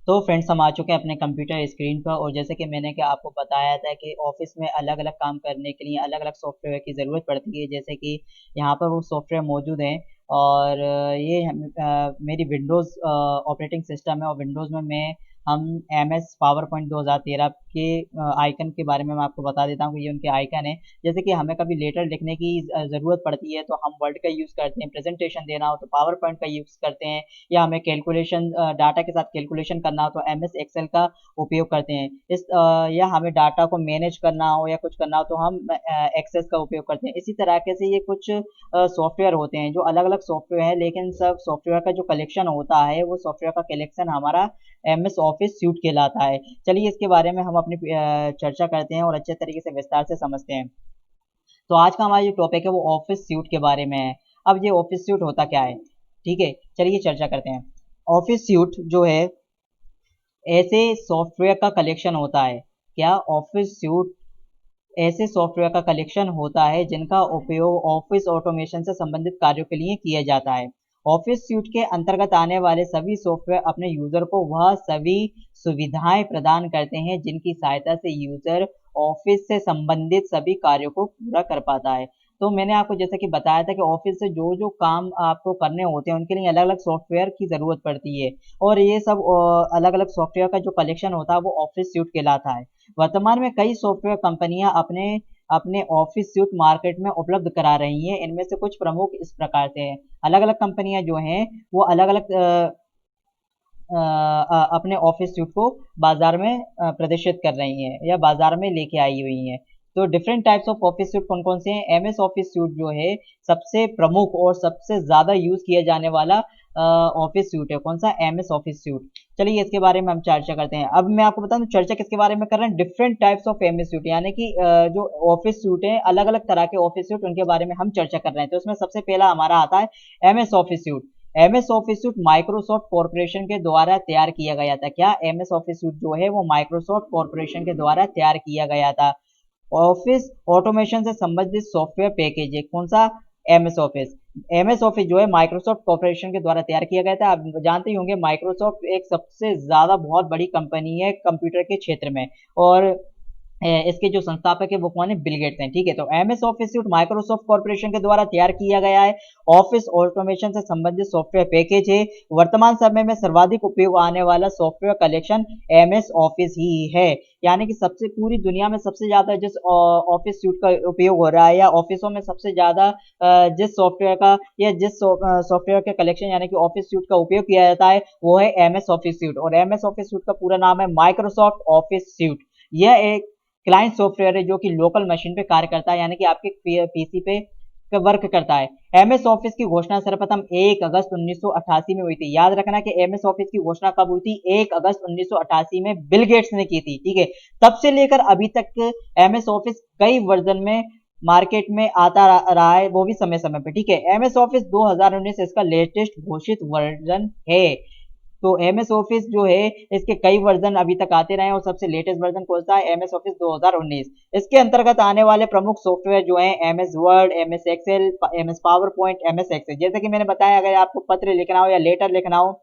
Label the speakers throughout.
Speaker 1: तो फ्रेंड्स हम आ चुके हैं अपने कंप्यूटर स्क्रीन पर और जैसे कि मैंने क्या आपको बताया था कि ऑफिस में अलग अलग काम करने के लिए अलग अलग सॉफ्टवेयर की ज़रूरत पड़ती है। जैसे कि यहाँ पर वो सॉफ्टवेयर मौजूद हैं और मेरी विंडोज़ ऑपरेटिंग सिस्टम है और विंडोज़ में हम एम एस पावर पॉइंट 2013 के आइकन के बारे में मैं आपको बता देता हूँ कि ये उनके आइकन है। जैसे कि हमें कभी लेटर लिखने की ज़रूरत पड़ती है तो हम वर्ड का यूज़ करते हैं, प्रेजेंटेशन देना हो तो पावर पॉइंट का यूज़ करते हैं, या हमें कैलकुलेशन डाटा के साथ कैलकुलेशन करना हो तो एम एस एक्सेल का उपयोग करते हैं। या हमें डाटा को मैनेज करना हो या कुछ करना हो तो हम एक्सेस का उपयोग करते हैं। इसी तरीके से ये कुछ सॉफ्टवेयर होते हैं जो अलग अलग सॉफ्टवेयर है, लेकिन सब सॉफ्टवेयर का जो कलेक्शन होता है वो सॉफ्टवेयर का कलेक्शन हमारा एम एस ऑफिस सूट कहलाता है। चलिए इसके बारे में हम अपनी चर्चा करते हैं और अच्छे तरीके से विस्तार से समझते हैं। तो आज का हमारा जो टॉपिक है वो ऑफिस सूट के बारे में है। अब ये ऑफिस सूट होता क्या है, ठीक है, चलिए चर्चा करते हैं। ऑफिस सूट जो है ऐसे सॉफ्टवेयर का कलेक्शन होता है। क्या ऑफिस सूट ऐसे सॉफ्टवेयर का कलेक्शन होता है जिनका उपयोग ऑफिस ऑटोमेशन से संबंधित कार्यों के लिए किया जाता है। ऑफिस सूट के अंतर्गत आने वाले सभी सॉफ्टवेयर अपने यूजर को वह सभी सुविधाएं प्रदान करते हैं जिनकी सहायता से यूजर ऑफिस से संबंधित सभी कार्यों को पूरा कर पाता है। तो मैंने आपको जैसे कि बताया था कि ऑफिस से जो जो काम आपको करने होते हैं उनके लिए अलग अलग सॉफ्टवेयर की ज़रूरत पड़ती है और ये सब अलग अलग सॉफ्टवेयर का जो कलेक्शन होता है वो ऑफिस सूट कहलाता है। वर्तमान में कई सॉफ्टवेयर कंपनियां अपने अपने ऑफिस सूट मार्केट में उपलब्ध करा रही हैं। इनमें से कुछ प्रमुख इस प्रकार से हैं। अलग अलग कंपनियां जो हैं वो अलग अलग अपने ऑफिस सूट को बाजार में प्रदर्शित कर रही हैं या बाजार में लेके आई हुई हैं। तो different types of office suit कौन कौन से हैं? एम एस ऑफिस सूट जो है सबसे प्रमुख और सबसे ज़्यादा यूज़ किया जाने वाला ऑफिस सूट है। कौन सा? M S office suite. चलिए इसके बारे में हम चर्चा करते हैं। अब मैं आपको बता दूं चर्चा किसके बारे में कर रहे हैं, different types of M S suite, यानी कि जो ऑफिस सूट है अलग अलग तरह के ऑफिस सूट उनके बारे में हम चर्चा कर रहे हैं। तो उसमें सबसे पहला हमारा आता है M S office suite. M S office suite Microsoft corporation के द्वारा तैयार किया गया था। क्या? एम एस ऑफिस सूट जो है वो माइक्रोसॉफ्ट कॉरपोरेशन के द्वारा तैयार किया गया था। ऑफिस ऑटोमेशन से संबंधित सॉफ्टवेयर पैकेज है। कौन सा? M S office. M S office जो है माइक्रोसॉफ्ट कॉर्पोरेशन के द्वारा तैयार किया गया था। आप जानते ही होंगे माइक्रोसॉफ्ट एक सबसे ज्यादा बहुत बड़ी कंपनी है कंप्यूटर के क्षेत्र में, और इसके जो संस्थापक है वो कौन है? बिल गेट्स हैं। ठीक है, तो M S office suite Microsoft corporation के द्वारा तैयार किया गया है। ऑफिस ऑटोमेशन से संबंधित सॉफ्टवेयर पैकेज है। वर्तमान समय में सर्वाधिक उपयोग आने वाला सॉफ्टवेयर कलेक्शन एम एस ऑफिस ही है। यानी कि सबसे पूरी दुनिया में सबसे ज्यादा जिस ऑफिस सूट का उपयोग हो रहा है या ऑफिसों में सबसे ज्यादा जिस सॉफ्टवेयर का या जिस सॉफ्टवेयर के कलेक्शन यानी कि ऑफिस सूट का उपयोग किया जाता है वो है एम एस ऑफिस सूट। और एम एस ऑफिस सूट का पूरा नाम है माइक्रोसॉफ्ट ऑफिस सूट। यह एक क्लाइंट सॉफ्टवेयर है जो कि लोकल मशीन पे कार्य करता है, यानी कि आपके पीसी पे वर्क करता है। एमएस ऑफिस की घोषणा सर्वप्रथम 1 अगस्त 1988 में हुई थी। याद रखना कि एमएस ऑफिस की घोषणा कब हुई थी? 1 अगस्त 1988 में बिल गेट्स ने की थी। ठीक है, तब से लेकर अभी तक एमएस ऑफिस कई वर्जन में मार्केट में आता रहा है, वो भी समय समय पे। ठीक है, एमएस ऑफिस 2019 इसका लेटेस्ट घोषित वर्जन है। तो एम एस ऑफिस जो है इसके कई वर्जन अभी तक आते रहे और सबसे लेटेस्ट वर्जन कौन सा है? M S office 2019। इसके अंतर्गत आने वाले प्रमुख सॉफ्टवेयर जो हैं M S Word, M S Excel, M S PowerPoint, M S Excel. जैसे कि मैंने बताया अगर आपको पत्र लिखना हो या लेटर लिखना हो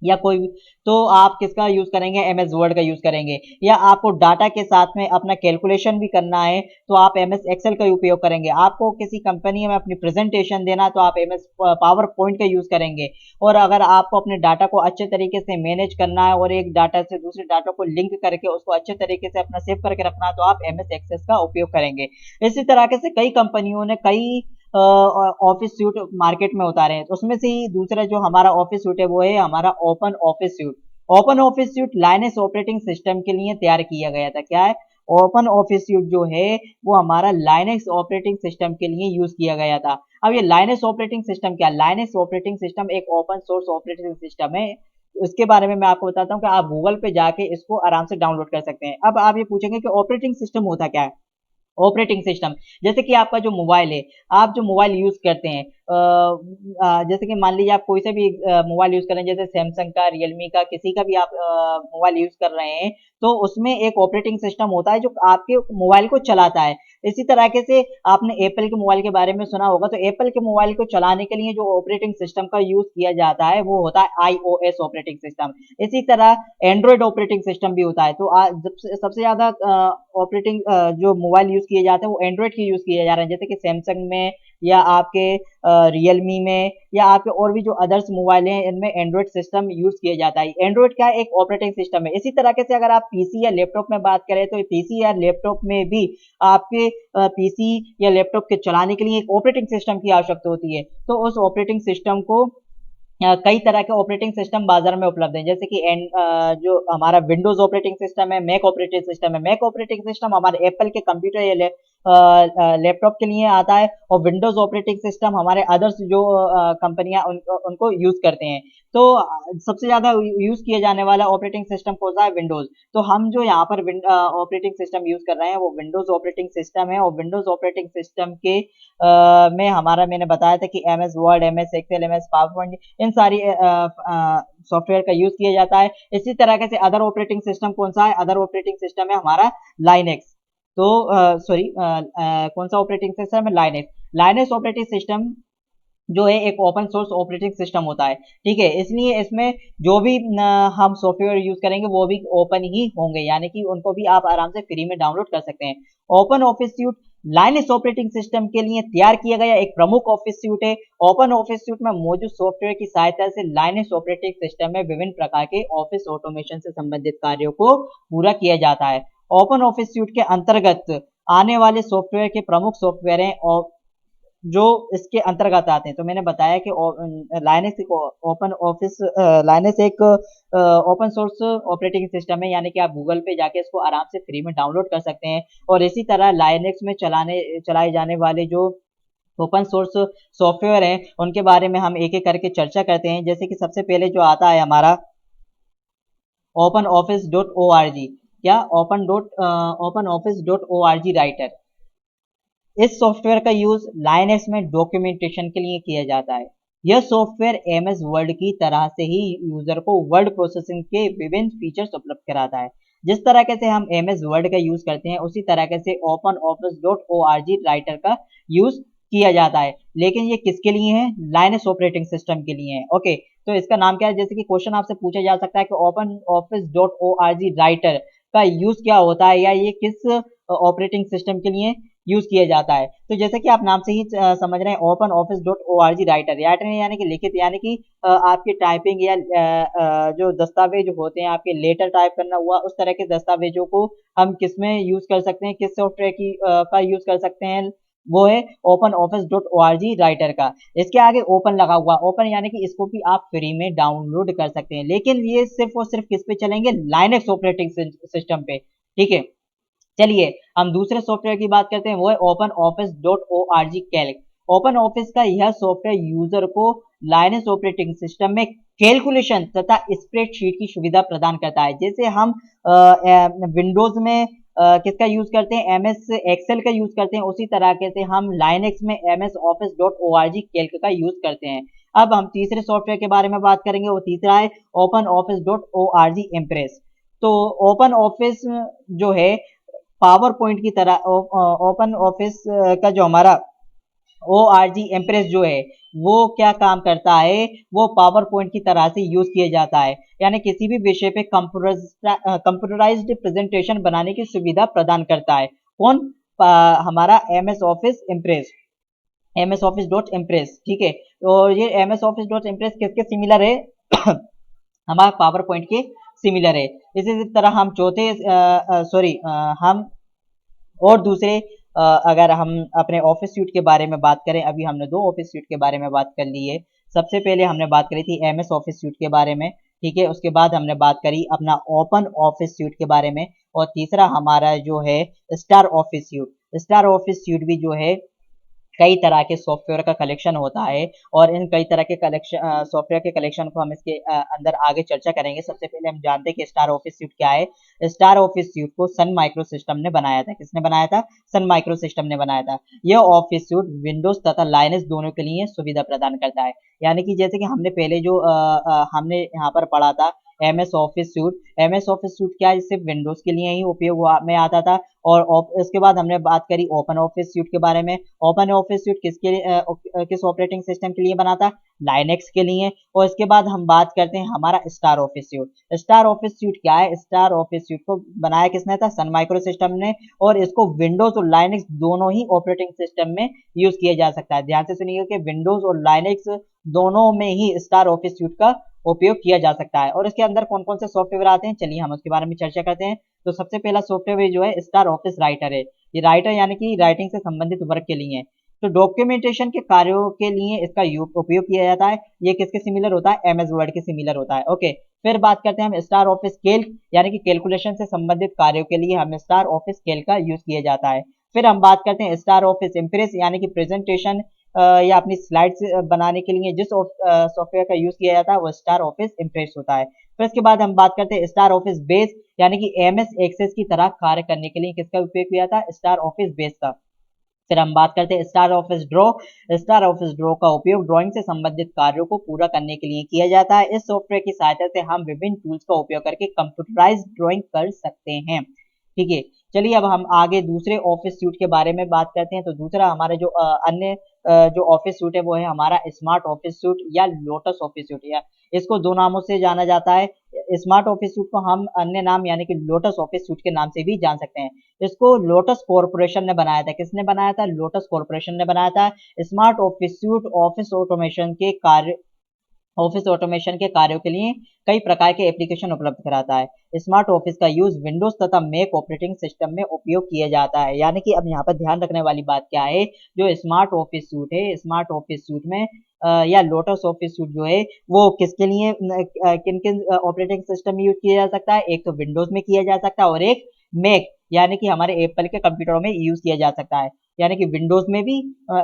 Speaker 1: या कोई भी, तो आप किसका यूज करेंगे? एम एस वर्ड का यूज करेंगे। या आपको डाटा के साथ में अपना कैलकुलेशन भी करना है तो आप एम एस एक्सेल का उपयोग करेंगे। आपको किसी कंपनी में अपनी प्रेजेंटेशन देना तो आप एम एस पावर पॉइंट का यूज करेंगे। और अगर आपको अपने डाटा को अच्छे तरीके से मैनेज करना है और एक डाटा से दूसरे डाटा को लिंक करके उसको अच्छे तरीके से अपना सेव करके रखना है तो आप एम एस एक्सेस का उपयोग करेंगे। इसी तरह से कई कंपनियों ने कई ऑफिस सूट मार्केट में उतारे हैं। तो उसमें से ही दूसरा जो हमारा ऑफिस सूट है वो है हमारा open office suit. Open office suit Linux operating system के लिए तैयार किया गया था। क्या है? ओपन ऑफिस सूट जो है वो हमारा लाइनक्स ऑपरेटिंग सिस्टम के लिए यूज किया गया था। अब ये लाइनक्स ऑपरेटिंग सिस्टम क्या? लाइनक्स ऑपरेटिंग सिस्टम एक ओपन सोर्स ऑपरेटिंग सिस्टम है। उसके बारे में मैं आपको बताता हूँ कि आप गूगल पे जाके इसको आराम से डाउनलोड कर सकते हैं। अब आप ये पूछेंगे कि ऑपरेटिंग सिस्टम होता क्या है? ऑपरेटिंग सिस्टम, जैसे कि आपका जो मोबाइल है, आप जो मोबाइल यूज करते हैं जैसे कि मान लीजिए आप कोई से भी मोबाइल यूज कर रहे हैं, जैसे सैमसंग का, रियलमी का, किसी का भी आप मोबाइल यूज कर रहे हैं, तो उसमें एक ऑपरेटिंग सिस्टम होता है जो आपके मोबाइल को चलाता है। इसी तरीके से आपने एप्पल के मोबाइल के बारे में सुना होगा, तो एप्पल के मोबाइल को चलाने के लिए जो ऑपरेटिंग सिस्टम का यूज किया जाता है वो होता है आईओएस ऑपरेटिंग सिस्टम। इसी तरह एंड्रॉइड ऑपरेटिंग सिस्टम भी होता है। तो सबसे ज्यादा ऑपरेटिंग जो मोबाइल यूज किए जाते हैं वो एंड्रॉइड के यूज किए जा रहे हैं, जैसे कि सैमसंग में या आपके रियलमी में या आपके और भी जो अदर्स मोबाइल हैं इनमें एंड्रॉइड सिस्टम यूज किया जाता है। एंड्रॉइड का एक ऑपरेटिंग सिस्टम है। इसी तरीके से अगर आप पीसी या लैपटॉप में बात करें, तो पीसी या लैपटॉप में भी आपके पीसी या लैपटॉप के चलाने के लिए एक ऑपरेटिंग सिस्टम की आवश्यकता होती है। तो उस ऑपरेटिंग सिस्टम को कई तरह के ऑपरेटिंग सिस्टम बाजार में उपलब्ध हैं, जैसे कि जो हमारा विंडोज ऑपरेटिंग सिस्टम है, मैक ऑपरेटिंग सिस्टम है। मैक ऑपरेटिंग सिस्टम हमारे एप्पल के कंप्यूटर या लैपटॉप के लिए आता है, और विंडोज ऑपरेटिंग सिस्टम हमारे अदर्स जो कंपनियां उनको यूज करते हैं। तो सबसे ज्यादा यूज किया जाने वाला ऑपरेटिंग सिस्टम कौन सा है? विंडोज। तो हम जो यहाँ पर ऑपरेटिंग सिस्टम यूज कर रहे हैं वो विंडोज ऑपरेटिंग सिस्टम है, और विंडोज ऑपरेटिंग सिस्टम के में हमारा मैंने बताया था कि M S Word, M S Excel, M S PowerPoint, इन सारी सॉफ्टवेयर का यूज किया जाता है। इसी तरह से अदर ऑपरेटिंग सिस्टम कौन सा है? अदर ऑपरेटिंग सिस्टम है हमारा लाइनेक्स। तो सॉरी, कौन सा ऑपरेटिंग सिस्टम है? लाइनेक्स। लाइनेक्स ऑपरेटिंग सिस्टम जो है एक ओपन सोर्स ऑपरेटिंग सिस्टम होता है, ठीक है। इसलिए इसमें जो भी हम सॉफ्टवेयर यूज करेंगे वो भी ओपन ही होंगे, यानी कि उनको भी आप आराम से फ्री में डाउनलोड कर सकते हैं। Open office suite Linux operating system के लिए तैयार किया गया एक प्रमुख ऑफिस सूट है। ओपन ऑफिस सूट में मौजूद सॉफ्टवेयर की सहायता से लाइनस ऑपरेटिंग सिस्टम में विभिन्न प्रकार के ऑफिस ऑटोमेशन से संबंधित कार्यों को पूरा किया जाता है। ओपन ऑफिस सूट के अंतर्गत आने वाले सॉफ्टवेयर के प्रमुख सॉफ्टवेयर हैं और जो इसके अंतर्गत आते हैं। तो मैंने बताया कि लाइनक्स एक ओपन ऑफिस, लाइनक्स एक ओपन सोर्स ऑपरेटिंग सिस्टम है, यानी कि आप गूगल पे जाके इसको आराम से फ्री में डाउनलोड कर सकते हैं। और इसी तरह लाइनक्स में चलाए जाने वाले जो ओपन सोर्स सॉफ्टवेयर हैं उनके बारे में हम एक एक करके चर्चा करते हैं। जैसे कि सबसे पहले जो आता है हमारा open office dot O R G. क्या? Open office dot O R G writer. इस सॉफ्टवेयर का यूज लाइनक्स में डॉक्यूमेंटेशन के लिए किया जाता है। यह सॉफ्टवेयर एमएस वर्ड की तरह से ही यूजर को वर्ड प्रोसेसिंग के विभिन्न फीचर्स उपलब्ध कराता है। जिस तरीके से हम एमएस वर्ड का यूज करते हैं उसी तरीके से open office dot O R G writer का यूज किया जाता है। लेकिन ये किसके लिए है? लाइनक्स ऑपरेटिंग सिस्टम के लिए है। ओके, तो इसका नाम क्या है? जैसे कि क्वेश्चन आपसे पूछा जा सकता है कि open office dot O R G writer का यूज क्या होता है, या ये किस ऑपरेटिंग सिस्टम के लिए यूज किया जाता है। तो जैसे कि आप नाम से ही समझ रहे हैं, open office dot O R G writer, writer यानी कि लिखित, यानी कि आपकी टाइपिंग या जो दस्तावेज होते हैं आपके लेटर टाइप करना हुआ, उस तरह के दस्तावेजों को हम किस में यूज कर सकते हैं, किस सॉफ्टवेयर की का यूज कर सकते हैं? वो है open office dot O R G writer का। इसके आगे ओपन लगा हुआ, ओपन यानी कि इसको भी आप फ्री में डाउनलोड कर सकते हैं, लेकिन ये सिर्फ और सिर्फ किस पे चलेंगे? लाइनक्स ऑपरेटिंग सिस्टम पे, ठीक है। चलिए हम दूसरे सॉफ्टवेयर की बात करते हैं, वो है open office dot O R G calc. Open office का यह सॉफ्टवेयर यूजर को लाइनस ऑपरेटिंग सिस्टम में कैलकुलेशन तथा स्प्रेडशीट की सुविधा प्रदान करता है। जैसे हम विंडोज में किसका यूज करते हैं? एम एस एक्सेल का यूज करते हैं, उसी तरह से हम लाइनक्स में M S office dot O R G calc का यूज करते हैं। अब हम तीसरे सॉफ्टवेयर के बारे में बात करेंगे, वो तीसरा है open office dot O R G Impress. तो ओपन ऑफिस जो है पावर पॉइंट की तरह ओपन ऑफिस का जो हमारा ओ आर जी इम्प्रेस जो है वो क्या काम करता है? वो पावर पॉइंट की तरह से यूज किया जाता है, यानी किसी भी विषय पे कंप्यूटराइज्ड प्रेजेंटेशन बनाने की सुविधा प्रदान करता है। कौन? हमारा M S office Impress, M S office dot Impress, ठीक है। और ये M S office dot Impress किसके सिमिलर है? हमारा पावर पॉइंट के सिमिलर है। इसी तरह हम चौथे सॉरी हम और दूसरे अगर हम अपने ऑफिस सूट के बारे में बात करें, अभी हमने दो ऑफिस सूट के बारे में बात कर ली है। सबसे पहले हमने बात करी थी एमएस ऑफिस सूट के बारे में, ठीक है। उसके बाद हमने बात करी अपना ओपन ऑफिस सूट के बारे में, और तीसरा हमारा जो है star office suit. Star office suit भी जो है कई तरह के सॉफ्टवेयर का कलेक्शन होता है और इन कई तरह के कलेक्शन सॉफ्टवेयर के कलेक्शन को हम इसके अंदर आगे चर्चा करेंगे। सबसे पहले हम जानते हैं कि स्टार ऑफिस सूट क्या है। स्टार ऑफिस सूट को सन माइक्रो सिस्टम ने बनाया था। किसने बनाया था? सन माइक्रो सिस्टम ने बनाया था। यह ऑफिस सूट विंडोज तथा लाइनक्स दोनों के लिए सुविधा प्रदान करता है। यानी कि जैसे कि हमने पहले जो हमने यहाँ पर पढ़ा था MS office suit. MS office suit क्या है? सिर्फ विंडोज के लिए ही उपयोग में आता था। और इसके बाद हमने बात करी ओपन ऑफिस सूट के बारे में। ओपन ऑफिस सूट किसके लिए किस ऑपरेटिंग सिस्टम के लिए बना था? लाइनेक्स के लिए। और इसके बाद हम बात करते हैं हमारा star office suit. Star office suit क्या है? स्टार ऑफिस सूट को बनाया किसने था? सन माइक्रो सिस्टम ने। और इसको विंडोज और लाइनेक्स दोनों ही ऑपरेटिंग सिस्टम में यूज किया जा सकता है। ध्यान से सुनिएगा कि विंडोज और लाइनेक्स दोनों में ही स्टार ऑफिस सूट का उपयोग किया जा सकता है। और इसके अंदर कौन कौन से सॉफ्टवेयर आते हैं, चलिए हम उसके बारे में चर्चा करते हैं। तो सबसे पहला सॉफ्टवेयर जो है स्टार ऑफिस राइटर है। ये राइटर यानी कि राइटिंग से संबंधित वर्क के लिए है। तो डॉक्यूमेंटेशन के कार्यों के लिए इसका उपयोग किया जाता है। ये किसके सिमिलर होता है? एमएस वर्ड के सिमिलर होता है। ओके, फिर बात करते हैं हम स्टार ऑफिस कैल्क यानी कि कैलकुलेशन से संबंधित कार्यों के लिए हम स्टार ऑफिस कैल्क का यूज किया जाता है। फिर हम बात करते हैं स्टार ऑफिस इम्प्रेस यानी कि प्रेजेंटेशन या अपनी स्लाइड्स बनाने के लिए जिस सॉफ्टवेयर का यूज किया जाता है वो स्टार ऑफिस इम्प्रेस होता है। फिर इसके बाद हम बात करते हैं स्टार ऑफिस बेस यानी कि एमएस एक्सेस की तरह कार्य करने के लिए किसका उपयोग किया था? स्टार ऑफिस बेस का। फिर हम बात करते हैं star office draw. Star office draw का उपयोग ड्राइंग से संबंधित कार्यों को पूरा करने के लिए किया जाता है। इस सॉफ्टवेयर की सहायता से हम विभिन्न टूल्स का उपयोग करके कंप्यूटराइज्ड ड्राइंग कर सकते हैं। ठीक है, चलिए अब हम आगे दूसरे ऑफिस सूट के बारे में बात करते हैं। तो दूसरा हमारा जो अन्य जो ऑफिस सूट है वो है हमारा स्मार्ट ऑफिस सूट या लोटस ऑफिस सूट। या इसको दो नामों से जाना जाता है। स्मार्ट ऑफिस सूट को हम अन्य नाम यानी कि लोटस ऑफिस सूट के नाम से भी जान सकते हैं। इसको लोटस कॉर्पोरेशन ने बनाया था। किसने बनाया था? लोटस कॉर्पोरेशन ने बनाया था। Smart office suit office automation के कार्यों के लिए कई प्रकार के एप्लीकेशन उपलब्ध कराता है। स्मार्ट ऑफिस का यूज विंडोज तथा मैक ऑपरेटिंग सिस्टम में उपयोग किया जाता है। यानी कि अब यहाँ पर ध्यान रखने वाली बात क्या है, जो स्मार्ट ऑफिस सूट है, स्मार्ट ऑफिस सूट में या लोटस ऑफिस सूट जो है वो किसके लिए किन किन ऑपरेटिंग सिस्टम में यूज किया जा सकता है? एक तो विंडोज में किया जा सकता है और एक मैक यानी कि हमारे एप्पल के कंप्यूटरों में यूज किया जा सकता है। यानी कि विंडोज में भी,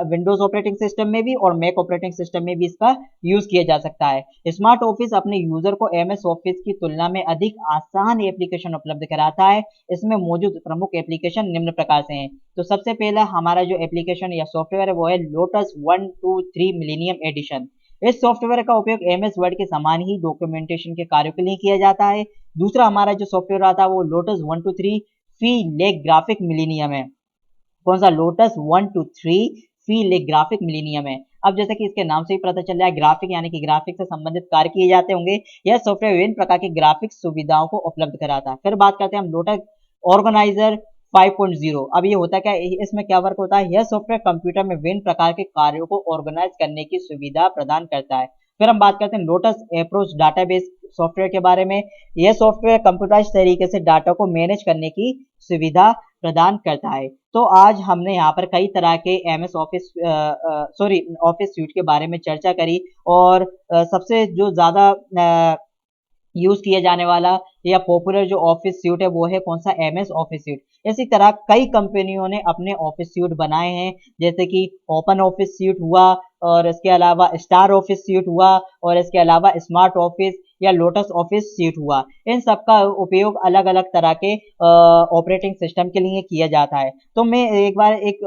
Speaker 1: विंडोज ऑपरेटिंग सिस्टम में भी और मैक ऑपरेटिंग सिस्टम में भी इसका यूज किया जा सकता है। स्मार्ट ऑफिस अपने यूजर को एमएस ऑफिस की तुलना में अधिक आसान एप्लीकेशन उपलब्ध कराता है। इसमें मौजूद प्रमुख एप्लीकेशन निम्न प्रकार से हैं। तो सबसे पहला हमारा जो एप्लीकेशन या सॉफ्टवेयर है वो है लोटस 123 मिलीनियम एडिशन। इस सॉफ्टवेयर का उपयोग एमएस वर्ड के समान ही डॉक्यूमेंटेशन के कार्यों के लिए किया जाता है। दूसरा हमारा जो सॉफ्टवेयर आता है वो लोटस 123 फी लेक ग्राफिक मिलीनियम है। कौन सा? लोटस 123 फी लेक ग्राफिक मिलीनियम है। अब जैसे कि इसके नाम से ही पता चल रहा है ग्राफिक यानी कि ग्राफिक से संबंधित कार्य किए जाते होंगे। यह सॉफ्टवेयर विभिन्न प्रकार के ग्राफिक सुविधाओं को उपलब्ध कराता है। फिर बात करते हैं हम लोटस ऑर्गेनाइजर 5.0। अब ये होता क्या है, इसमें क्या वर्क होता है? यह सॉफ्टवेयर कंप्यूटर में विभिन्न प्रकार के कार्यों को ऑर्गेनाइज करने की सुविधा प्रदान करता है। फिर हम बात करते हैं लोटस अप्रोच डाटाबेस सॉफ्टवेयर के बारे में। यह सॉफ्टवेयर कंप्यूटराइज तरीके से डाटा को मैनेज करने की सुविधा प्रदान करता है। तो आज हमने यहाँ पर कई तरह के एमएस ऑफिस ऑफिस सूट के बारे में चर्चा करी। और सबसे जो ज्यादा यूज किया जाने वाला या पॉपुलर जो ऑफिस सूट है वो है कौन सा? MS office suit. इसी तरह कई कंपनियों ने अपने ऑफिस सूट बनाए हैं, जैसे कि ओपन ऑफिस सूट हुआ और इसके अलावा स्टार ऑफिस सूट हुआ और इसके अलावा स्मार्ट ऑफिस या लोटस ऑफिस सूट हुआ। इन सब का उपयोग अलग अलग तरह के ऑपरेटिंग सिस्टम के लिए किया जाता है। तो मैं एक बार एक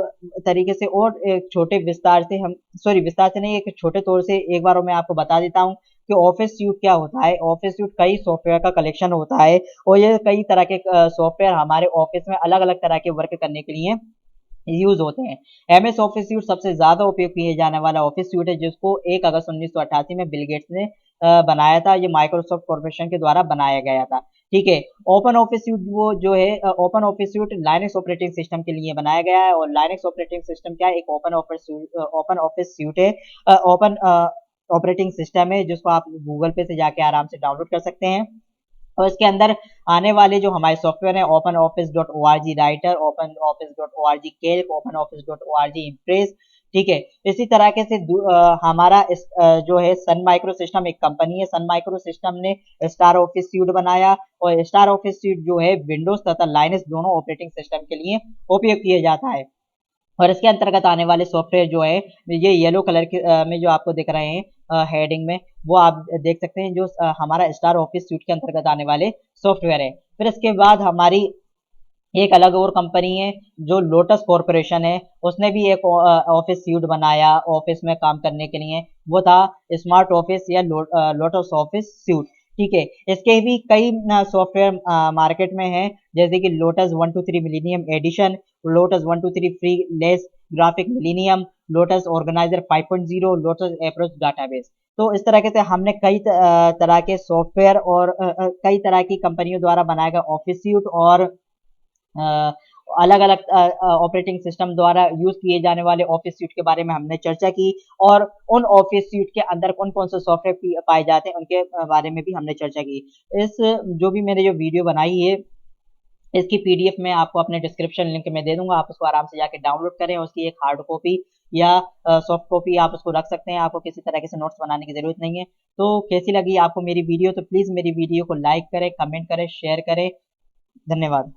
Speaker 1: तरीके से और एक छोटे विस्तार से हम विस्तार से नहीं, एक छोटे तौर से एक बार मैं आपको बता देता हूँ कि ऑफिस सूट क्या होता है। ऑफिस सूट कई सॉफ्टवेयर का कलेक्शन होता है और ये कई तरह के सॉफ्टवेयर हमारे ऑफिस में अलग अलग तरह के वर्क करने के लिए यूज होते हैं। एमएस ऑफिस सूट सबसे ज्यादा उपयोग किए जाने वाला ऑफिस सूट है, जिसको 1 अगस्त 1988 में बिल गेट्स ने बनाया था। ये माइक्रोसॉफ्ट कॉर्पोरेशन के द्वारा बनाया गया था। ठीक है, ओपन ऑफिस सूट वो जो है open office suit Linux operating system के लिए बनाया गया है। और लाइनक्स ऑपरेटिंग सिस्टम क्या है? एक ओपन ऑफिस सूट है, ओपन ऑपरेटिंग सिस्टम है जिसको आप गूगल पे से जाके आराम से डाउनलोड कर सकते हैं। और इसके अंदर आने वाले जो हमारे सॉफ्टवेयर हैं open office dot O R G writer, open office dot O R G calc, open office dot O R G Impress. ठीक है, इसी तरह के से हमारा जो है सन माइक्रो सिस्टम एक कंपनी है। सन माइक्रो सिस्टम ने स्टार ऑफिस सूट बनाया और स्टार ऑफिस सूट जो है विंडोज तथा लाइनक्स दोनों ऑपरेटिंग सिस्टम के लिए उपयोग किया जाता है। और इसके अंतर्गत आने वाले सॉफ्टवेयर जो है ये येलो कलर के में जो आपको दिख रहे हैं हेडिंग में, वो आप देख सकते हैं जो हमारा स्टार ऑफिस सूट के अंतर्गत आने वाले सॉफ्टवेयर है। फिर इसके बाद हमारी एक अलग और कंपनी है जो लोटस कॉरपोरेशन है, उसने भी एक ऑफिस सूट बनाया ऑफिस में काम करने के लिए, वो था स्मार्ट ऑफिस या लोटस ऑफिस सूट। ठीक है, इसके भी कई सॉफ्टवेयर मार्केट में हैं, जैसे कि Lotus 123 millennium edition, Lotus 123 free less graphic millennium, Lotus organizer 5.0, Lotus approach database. तो इस तरह के से हमने कई तरह के सॉफ्टवेयर और कई तरह की कंपनियों द्वारा बनाया गया ऑफिस सूट और अलग अलग ऑपरेटिंग सिस्टम द्वारा यूज किए जाने वाले ऑफिस सूट के बारे में हमने चर्चा की, और उन ऑफिस सूट के अंदर कौन कौन से सॉफ्टवेयर पाए जाते हैं उनके बारे में भी हमने चर्चा की। इस जो भी मैंने जो वीडियो बनाई है, इसकी पीडीएफ में आपको अपने डिस्क्रिप्शन लिंक में दे दूंगा, आप उसको आराम से जाके डाउनलोड करें, उसकी एक हार्ड कॉपी या सॉफ्ट कॉपी आप उसको रख सकते हैं, आपको किसी तरह से नोट्स बनाने की जरूरत नहीं है। तो कैसी लगी आपको मेरी वीडियो, तो प्लीज मेरी वीडियो को लाइक करें, कमेंट करें, शेयर करें। धन्यवाद।